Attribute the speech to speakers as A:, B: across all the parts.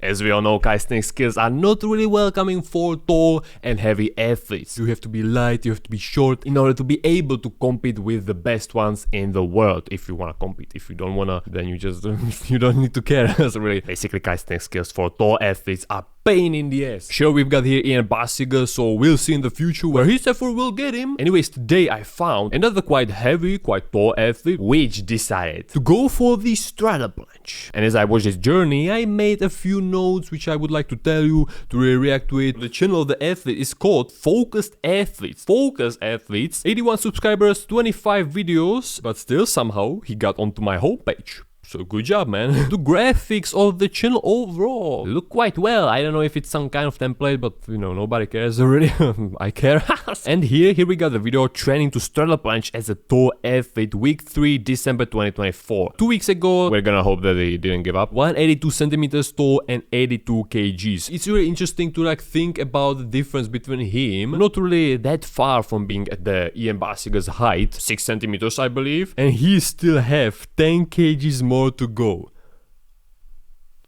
A: As we all know, calisthenics skills are not really welcoming for tall and heavy athletes. You have to be light, you have to be short in order to be able to compete with the best ones in the world. If you want to compete, if you don't want to, then you just you don't need to care. So really, basically calisthenics skills for tall athletes are pain in the ass. Sure, we've got here Ian Barseagle, so we'll see in the future where his effort will get him. Anyways, today I found another quite heavy, quite tall athlete which decided to go for the Straddle planche. And as I watched his journey, I made a few notes which I would like to tell you to really react to it. The channel of the athlete is called Focused Athletes. Focused Athletes, 81 subscribers, 25 videos, but still somehow he got onto my homepage. So good job, man. The graphics of the channel overall look quite well. I don't know if it's some kind of template, but you know, nobody cares already. I care. And here we got the video training to straddle planche as a tall athlete, week 3, December 2024. 2 weeks ago, we're gonna hope that he didn't give up. 182 centimeters tall and 82 kgs. It's really interesting to like think about the difference between him, not really that far from being at the Ian Barseagle's height, 6 centimeters I believe, and he still have 10 kgs more to go,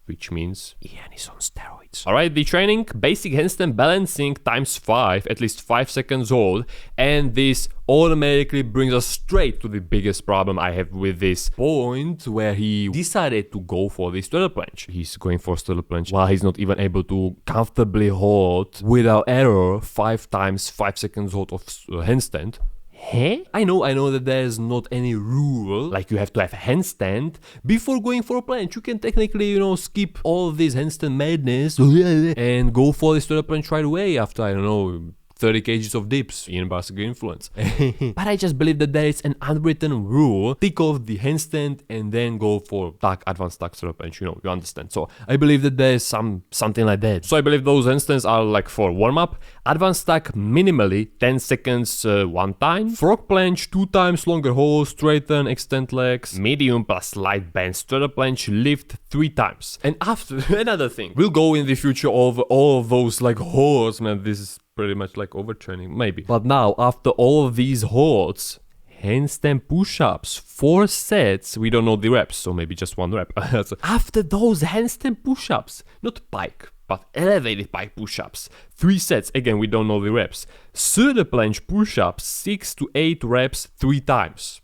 A: which means Ian is on steroids. Alright, the training, basic handstand balancing times 5, at least 5 seconds hold, and this automatically brings us straight to the biggest problem I have with this point where he decided to go for the straddle planche. He's going for straddle planche while he's not even able to comfortably hold without error 5 times 5 seconds hold of handstand. Huh? I know that there's not any rule, like you have to have a handstand before going for a planche. You can technically, you know, skip all of this handstand madness and go for the straddle planche right away after, I don't know, 30 kgs of dips, Ian Barseagle influence. But I just believe that there is an unwritten rule. Tick off the handstand and then go for tuck, advanced tuck straddle planche, you know, you understand. So I believe that there is something like that. So I believe those handstands are like for warm-up. Advanced tuck minimally 10 seconds one time. Frog planche 2 times longer hold, straighten, extend legs. Medium plus light band straddle planche, lift 3 times. And after, another thing, we'll go in the future over all of those like holds, man. This is pretty much like overtraining, maybe. But now, after all of these holds, handstand push-ups, 4 sets, we don't know the reps, so maybe just 1 rep. So after those handstand push-ups, not pike, but elevated pike push-ups, 3 sets, again, we don't know the reps. Straddle planche push-ups, 6 to 8 reps, 3 times.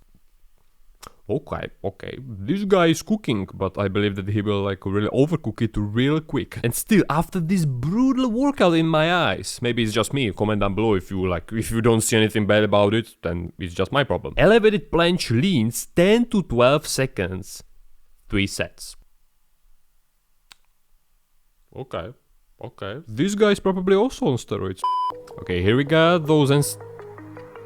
A: Okay, this guy is cooking, but I believe that he will like really overcook it real quick. And still, after this brutal workout in my eyes, maybe it's just me, comment down below if you don't see anything bad about it, then it's just my problem. Elevated planche leans 10 to 12 seconds, 3 sets. Okay, this guy is probably also on steroids. Okay, here we got those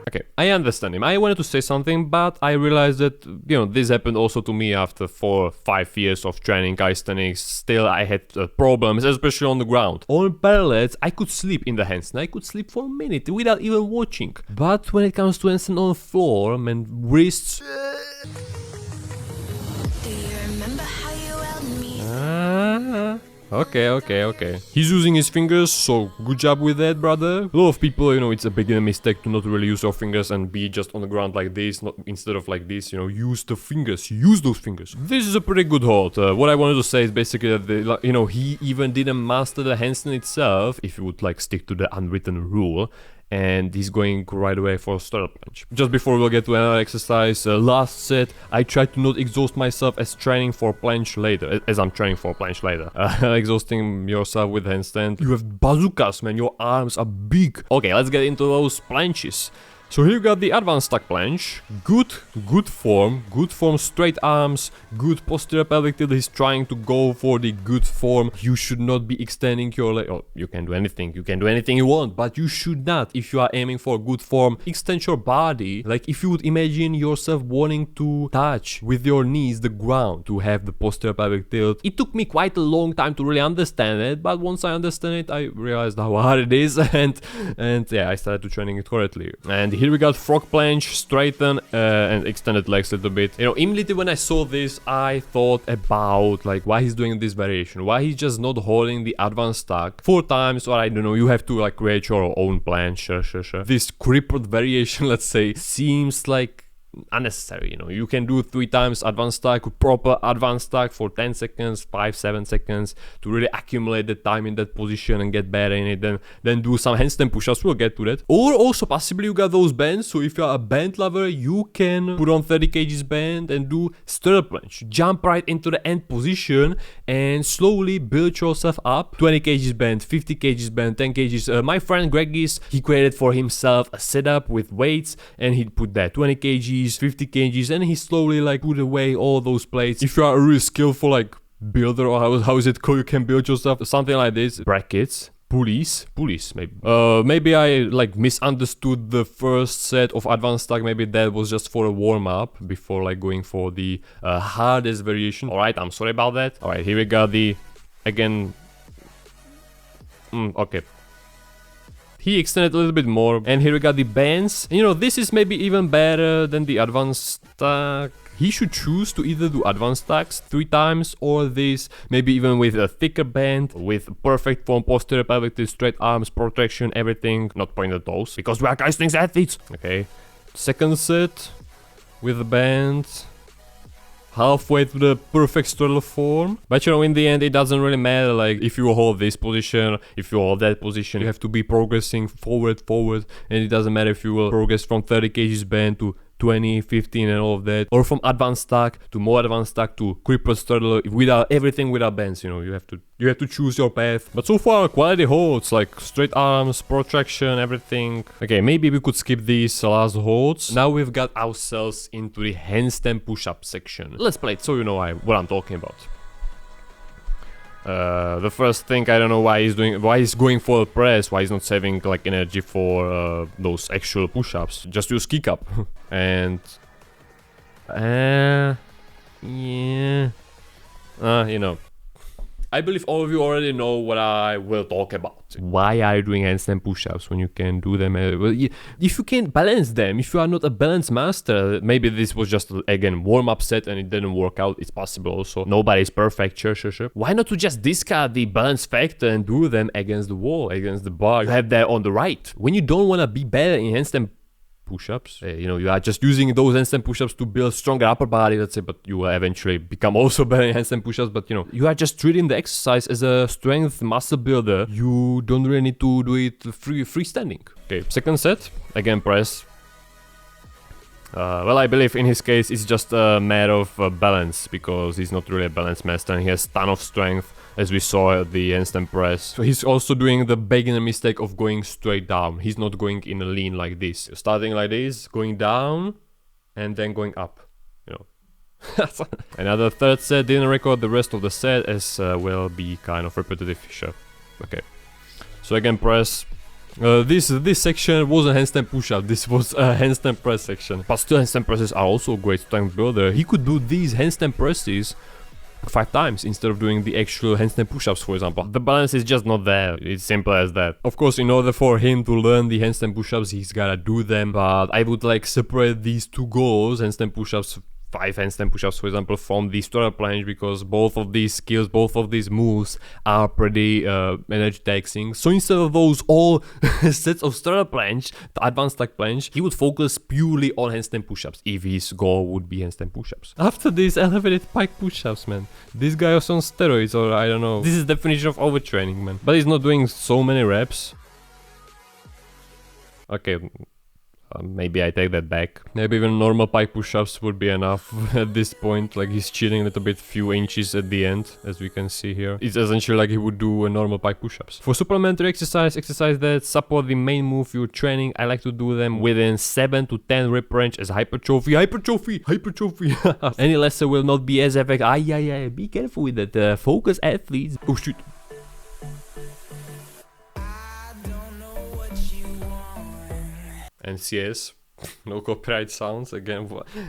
A: Okay, I understand him. I wanted to say something, but I realized that, you know, this happened also to me after 4 or 5 years of training calisthenics. Still, I had problems, especially on the ground. On parallels, I could sleep in the handstand. I could sleep for a minute without even watching. But when it comes to handstand on the floor, man, wrists...
B: Do you remember how you held me?
A: Okay. He's using his fingers, so good job with that, brother. A lot of people, you know, it's a beginner mistake to not really use your fingers and be just on the ground like this, not instead of like this, you know, use the fingers, use those fingers. This is a pretty good hold. What I wanted to say is basically that, you know, he even didn't master the handstand itself, if you would like stick to the unwritten rule. And he's going right away for straddle planche. Just before we'll get to another exercise, last set, I tried to not exhaust myself as training for planche later, as I'm training for planche later. Exhausting yourself with handstand. You have bazookas, man, your arms are big. Okay, let's get into those planches. So here you got the advanced tuck planche. Good form, straight arms, good posterior pelvic tilt. He's trying to go for the good form. You should not be extending your leg. Oh, you can do anything you want, but you should not, if you are aiming for good form, extend your body. Like if you would imagine yourself wanting to touch with your knees the ground to have the posterior pelvic tilt. It took me quite a long time to really understand it, but once I understand it, I realized how hard it is, and yeah, I started to training it correctly. And here we got frog planche, straighten and extended legs a little bit. You know, immediately when I saw this, I thought about like why he's doing this variation, why he's just not holding the advanced tuck 4 times, or I don't know, you have to like create your own planche. Sure. This crippled variation, let's say, seems like unnecessary, you know. You can do 3 times advanced stack, proper advanced stack for 10 seconds, 5-7 seconds to really accumulate the time in that position and get better in it. Then do some handstand push-ups. We'll get to that. Or also possibly you got those bands, so if you're a band lover, you can put on 30 kgs band and do straddle planche. Jump right into the end position and slowly build yourself up. 20 kgs band, 50 kgs band, 10 kgs. My friend Gregis, he created for himself a setup with weights and he put that 20 kgs, 50 kgs, and he slowly like put away all those plates. If you are a really skillful like builder, or how is it called, you can build yourself something like this. Brackets. Pulleys maybe. Maybe I like misunderstood the first set of advanced stack. Maybe that was just for a warm-up before like going for the hardest variation. Alright, I'm sorry about that. Alright, here we got the, again, okay. He extended a little bit more, and here we got the bands. You know, this is maybe even better than the advanced stack. He should choose to either do advanced stacks 3 times or this, maybe even with a thicker band, with perfect form, posterior pelvic twist, straight arms, protection, everything, not pointed toes, because we are calisthenics athletes. Okay, second set with the band, halfway to the perfect straddle form. But you know, in the end, it doesn't really matter, like, if you hold this position, if you hold that position, you have to be progressing forward, and it doesn't matter if you will progress from 30 kgs band to 20, 15 and all of that, or from advanced stack to more advanced stack to crippled straddle, without everything without bands. You know, you have to choose your path. But so far quality holds, like straight arms, protraction, everything. Okay, maybe we could skip these last holds. Now we've got ourselves into the handstand push-up section. Let's play it so you know what I'm talking about. The first thing, I don't know why he's going for a press, why he's not saving like energy for those actual push-ups. Just use kick up. And yeah, you know, I believe all of you already know what I will talk about. Why are you doing handstand push-ups when you can do them? Well, if you can balance them, if you are not a balance master, maybe this was just, again, warm-up set and it didn't work out. It's possible also. Nobody's perfect, sure. Why not to just discard the balance factor and do them against the wall, against the bar? You have that on the right. When you don't want to be better in handstand push-ups, you know, you are just using those handstand push-ups to build stronger upper body, let's say, but you will eventually become also better in handstand push-ups. But you know, you are just treating the exercise as a strength muscle builder. You don't really need to do it freestanding. Okay, second set, again press. Well, I believe in his case it's just a matter of balance, because he's not really a balance master and he has a ton of strength, as we saw at the handstand press. So he's also doing the beginner mistake of going straight down. He's not going in a lean like this. Starting like this, going down, and then going up, you know. Another third set, didn't record the rest of the set, as will be kind of repetitive. Sure. Okay. So again, press. This section wasn't handstand push-up, this was a handstand press section. But still, handstand presses are also a great strength builder. He could do these handstand presses 5 times instead of doing the actual handstand push-ups, for example. The balance is just not there. It's simple as that. Of course, in order for him to learn the handstand push-ups, he's gotta do them, but I would like separate these 2 goals, handstand push-ups, 5 handstand push-ups, for example, from the straddle planche, because both of these skills, both of these moves are pretty energy taxing. So instead of those all sets of straddle planche, the advanced stack planche, he would focus purely on handstand push-ups, if his goal would be handstand push-ups. After this, elevated pike push-ups, man. This guy was on steroids, or I don't know. This is the definition of overtraining, man. But he's not doing so many reps. Okay. Maybe I take that back. Maybe even normal pike push-ups would be enough at this point. Like, he's cheating a little bit, few inches at the end, as we can see here. It's essentially like he would do a normal pike push-ups. For supplementary exercise that support the main move you're training, I like to do them within 7 to 10 rep range as hypertrophy. Any lesser will not be as effective. Be careful with that. Focus athletes. Oh shoot. NCS, no copyright sounds again.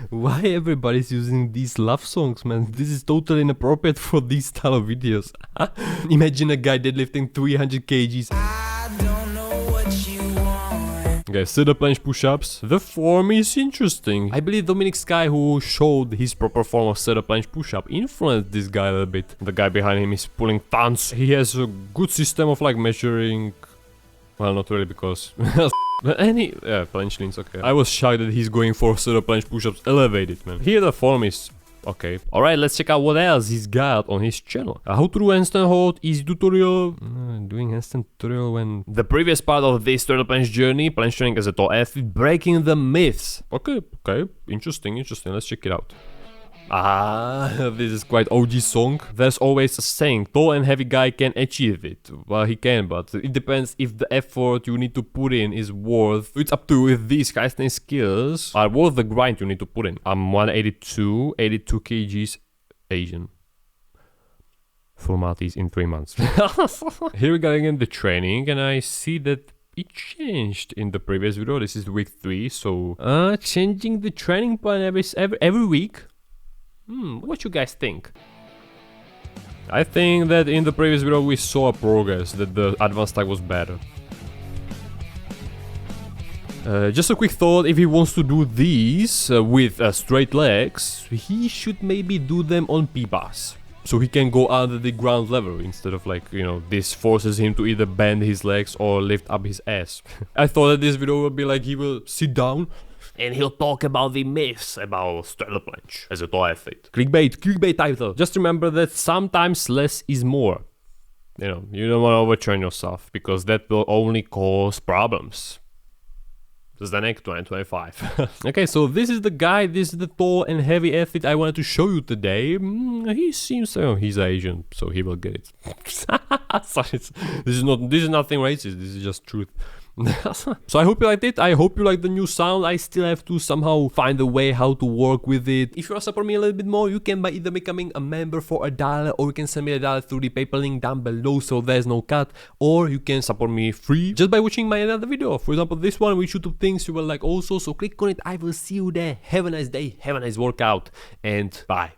A: Why everybody's using these love songs, man? This is totally inappropriate for these style of videos. Imagine a guy deadlifting 300 kgs. Okay, sit-up planche push-ups. The form is interesting. I believe Dominic Sky, who showed his proper form of sit-up planche push-up, influenced this guy a little bit. The guy behind him is pulling tons. He has a good system of like measuring. Well, not really, because Any planche leans, okay. I was shocked that he's going for pseudo planche push-ups elevated, man. Here the form is okay. Alright, let's check out what else he's got on his channel. How to do handstand hold, easy tutorial. Doing handstand tutorial when the previous part of this straddle planche journey, planche training as a tall athlete, breaking the myths. Okay, interesting. Let's check it out. This is quite OG song. There's always a saying, tall and heavy guy can achieve it. Well, he can, but it depends if the effort you need to put in is worth. It's up to you if these calisthenics skills are worth the grind you need to put in. I'm 182, 82 kgs Asian. Full maltese in 3 months. Here we go again, the training, and I see that it changed in the previous video. This is week 3, so changing the training plan every week. What you guys think? I think that in the previous video we saw a progress, that the advanced tag was better. Just a quick thought, if he wants to do these with straight legs, he should maybe do them on P-bars. So he can go under the ground level instead of like, you know, this forces him to either bend his legs or lift up his ass. I thought that this video would be like he will sit down and he'll talk about the myths about straddle planche as a tall athlete. Clickbait title. Just remember that sometimes less is more. You know, you don't want to overtrain yourself because that will only cause problems. This is the next 2025. Okay, so this is the guy, this is the tall and heavy athlete I wanted to show you today. He seems, he's Asian, so he will get it. Sorry, this is nothing racist, this is just truth. So I hope you liked it. I hope you like the new sound. I still have to somehow find a way how to work with it. If you want to support me a little bit more, you can by either becoming a member for $1 or you can send me $1 through the PayPal link down below so there's no cut, or you can support me free just by watching my another video. For example, this one which YouTube things you will like also, so click on it. I will see you there. Have a nice day, have a nice workout, and bye.